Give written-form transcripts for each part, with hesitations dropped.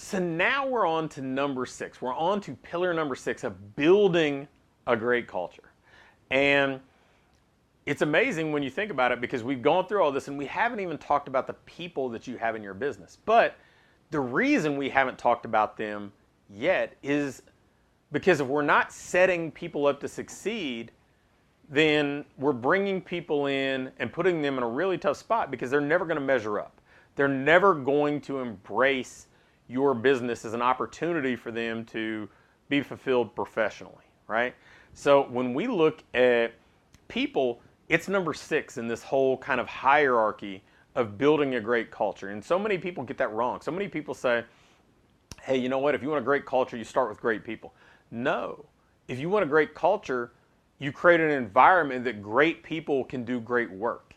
So now we're on to number 6. We're on to pillar number 6 of building a great culture. And it's amazing when you think about it, because we've gone through all this and we haven't even talked about the people that you have in your business. But the reason we haven't talked about them yet is because if we're not setting people up to succeed, then we're bringing people in and putting them in a really tough spot, because they're never going to measure up. They're never going to embrace your business as an opportunity for them to be fulfilled professionally, right? So when we look at people, it's number 6 in this whole kind of hierarchy of building a great culture. And so many people get that wrong. So many people say, hey, you know what? If you want a great culture, you start with great people. No. If you want a great culture, you create an environment that great people can do great work.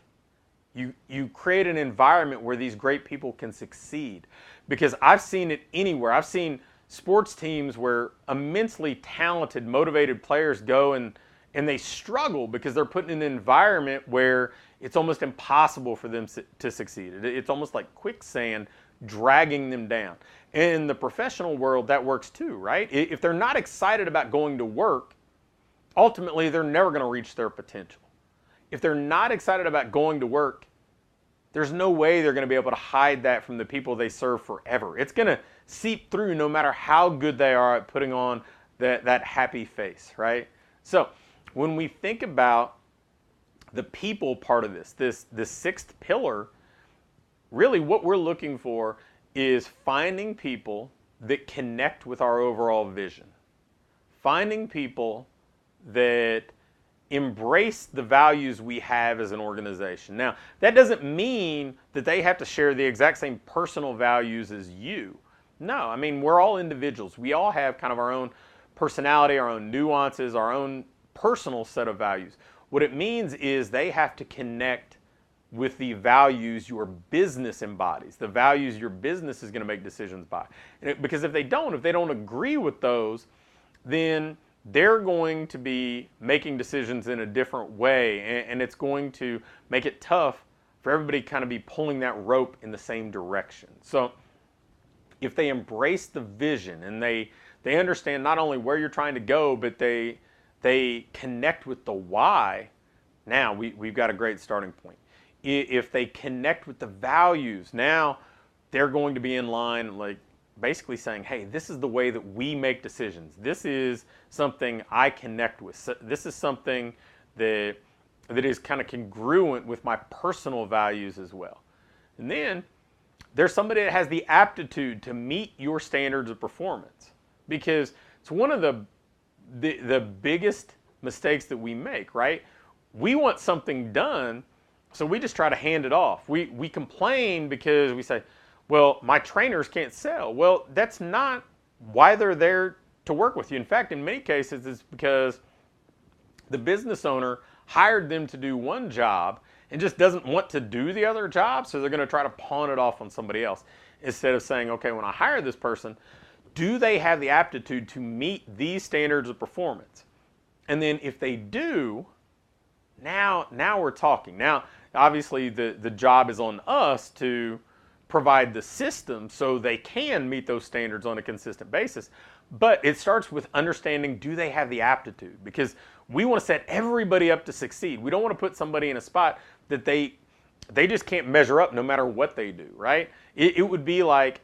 You create an environment where these great people can succeed. Because I've seen it anywhere. I've seen sports teams where immensely talented, motivated players go and they struggle because they're put in an environment where it's almost impossible for them to succeed. It's almost like quicksand dragging them down. In the professional world, that works too, right? If they're not excited about going to work, ultimately they're never going to reach their potential. If they're not excited about going to work, there's no way they're going to be able to hide that from the people they serve forever. It's going to seep through no matter how good they are at putting on that happy face, right? So when we think about the people part of this 6th pillar, really what we're looking for is finding people that connect with our overall vision. Finding people that embrace the values we have as an organization. Now, that doesn't mean that they have to share the exact same personal values as you. No, I mean, we're all individuals. We all have kind of our own personality, our own nuances, our own personal set of values. What it means is they have to connect with the values your business embodies, the values your business is going to make decisions by. Because if they don't agree with those, then they're going to be making decisions in a different way, and it's going to make it tough for everybody to kind of be pulling that rope in the same direction. So if they embrace the vision and they understand not only where you're trying to go, but they connect with the why, now we've got a great starting point. If they connect with the values, now they're going to be in line, like basically saying, hey, this is the way that we make decisions. This is something I connect with. So this is something that is kind of congruent with my personal values as well. And then there's somebody that has the aptitude to meet your standards of performance, because it's one of the biggest mistakes that we make, right? We want something done, so we just try to hand it off. We complain because we say, well, my trainers can't sell. Well, that's not why they're there to work with you. In fact, in many cases, it's because the business owner hired them to do one job and just doesn't want to do the other job, so they're going to try to pawn it off on somebody else instead of saying, okay, when I hire this person, do they have the aptitude to meet these standards of performance? And then if they do, now we're talking. Now, obviously, the job is on us to provide the system so they can meet those standards on a consistent basis. But it starts with understanding, do they have the aptitude? Because we want to set everybody up to succeed. We don't want to put somebody in a spot that they just can't measure up no matter what they do, right? It would be like,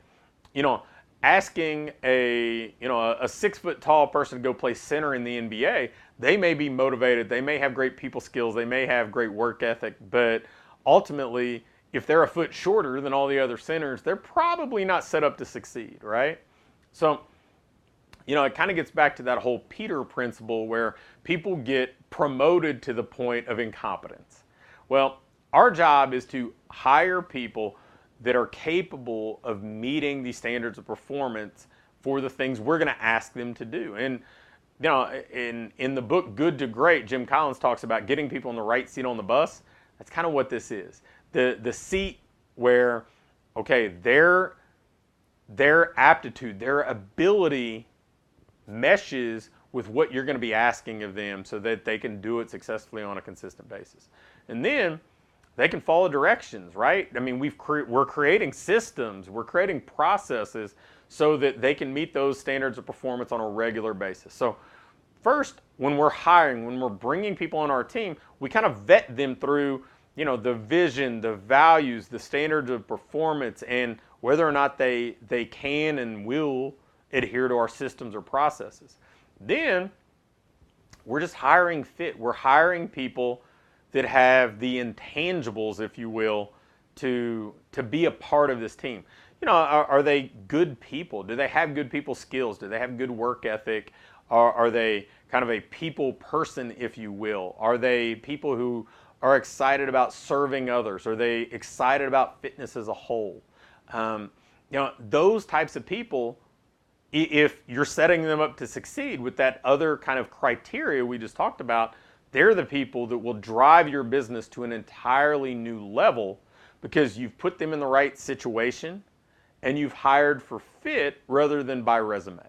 asking a 6-foot-tall person to go play center in the NBA. They may be motivated, they may have great people skills, they may have great work ethic, but ultimately, if they're a foot shorter than all the other centers, they're probably not set up to succeed, right? So, it kind of gets back to that whole Peter principle where people get promoted to the point of incompetence. Well, our job is to hire people that are capable of meeting these standards of performance for the things we're going to ask them to do. And in the book Good to Great, Jim Collins talks about getting people in the right seat on the bus. That's kind of what this is. The seat where, okay, their aptitude, their ability meshes with what you're going to be asking of them so that they can do it successfully on a consistent basis. And then they can follow directions, right? I mean, we're creating systems, we're creating processes so that they can meet those standards of performance on a regular basis. So first, when we're hiring, when we're bringing people on our team, we kind of vet them through, the vision, the values, the standards of performance, and whether or not they can and will adhere to our systems or processes. Then we're just hiring fit. We're hiring people that have the intangibles, if you will, to be a part of this team. Are they good people? Do they have good people skills? Do they have good work ethic? Are they kind of a people person, if you will? Are they people who are excited about serving others? Are they excited about fitness as a whole? Those types of people, if you're setting them up to succeed with that other kind of criteria we just talked about, they're the people that will drive your business to an entirely new level because you've put them in the right situation and you've hired for fit rather than by resume.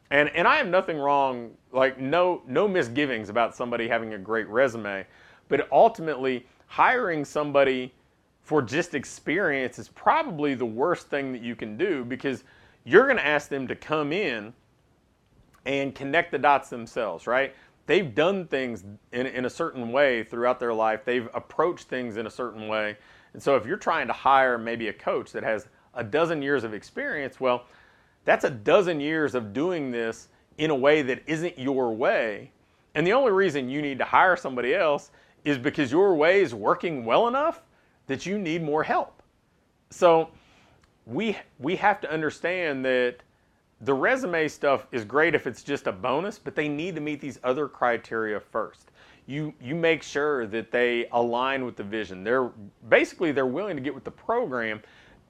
And I have nothing wrong, like no misgivings about somebody having a great resume, but ultimately hiring somebody for just experience is probably the worst thing that you can do, because you're going to ask them to come in and connect the dots themselves, right? They've done things in a certain way throughout their life. They've approached things in a certain way. And so if you're trying to hire maybe a coach that has a dozen years of experience, well, that's a dozen years of doing this in a way that isn't your way. And the only reason you need to hire somebody else is because your way is working well enough that you need more help. So we have to understand that the resume stuff is great if it's just a bonus, but they need to meet these other criteria first. You make sure that they align with the vision. They're willing to get with the program,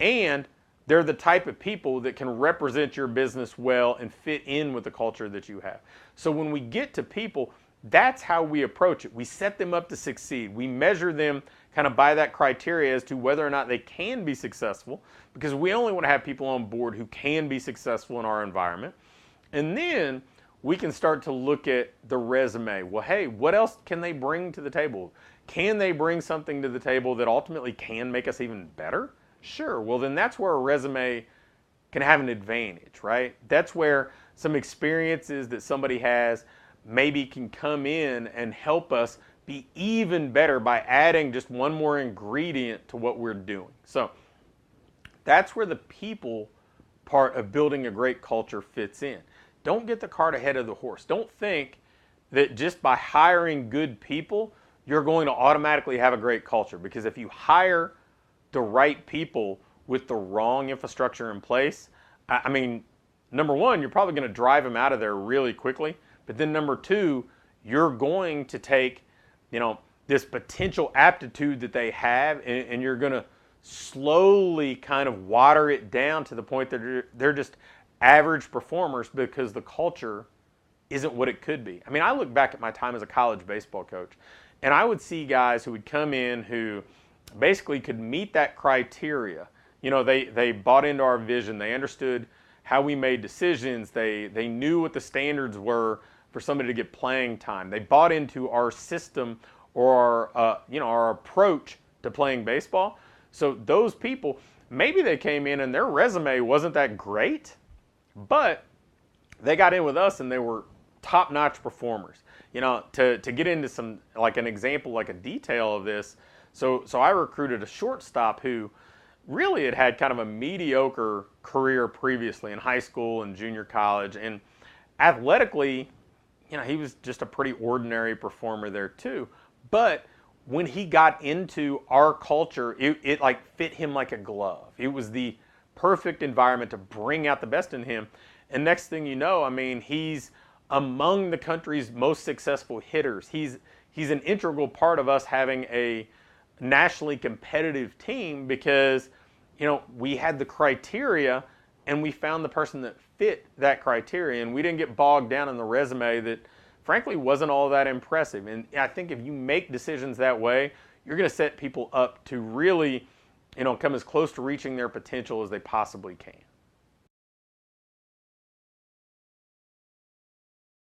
and they're the type of people that can represent your business well and fit in with the culture that you have. So when we get to people, that's how we approach it. We set them up to succeed. We measure them kind of by that criteria as to whether or not they can be successful, because we only want to have people on board who can be successful in our environment. And then we can start to look at the resume. Well, hey, what else can they bring to the table? Can they bring something to the table that ultimately can make us even better? Sure. Well, then that's where a resume can have an advantage, right? That's where some experiences that somebody has maybe can come in and help us be even better by adding just one more ingredient to what we're doing. So that's where the people part of building a great culture fits in. Don't get the cart ahead of the horse. Don't think that just by hiring good people, you're going to automatically have a great culture. Because if you hire the right people with the wrong infrastructure in place, I mean, number one, you're probably going to drive them out of there really quickly. But then number two, you're going to take, this potential aptitude that they have, and you're going to slowly kind of water it down to the point that they're just average performers because the culture isn't what it could be. I mean, I look back at my time as a college baseball coach, and I would see guys who would come in who basically could meet that criteria. They bought into our vision. They understood how we made decisions. They knew what the standards were for somebody to get playing time. They bought into our system or our approach to playing baseball. So those people, maybe they came in and their resume wasn't that great, but they got in with us and they were top-notch performers. To get into some, like an example, like a detail of this, so I recruited a shortstop who really had kind of a mediocre career previously in high school and junior college, and athletically, he was just a pretty ordinary performer there too. But when he got into our culture, it like fit him like a glove. It was the perfect environment to bring out the best in him. And next thing you know, I mean, he's among the country's most successful hitters. He's an integral part of us having a nationally competitive team because, we had the criteria and we found the person that fit that criteria, and we didn't get bogged down in the resume that frankly wasn't all that impressive. And I think if you make decisions that way, you're going to set people up to really, come as close to reaching their potential as they possibly can.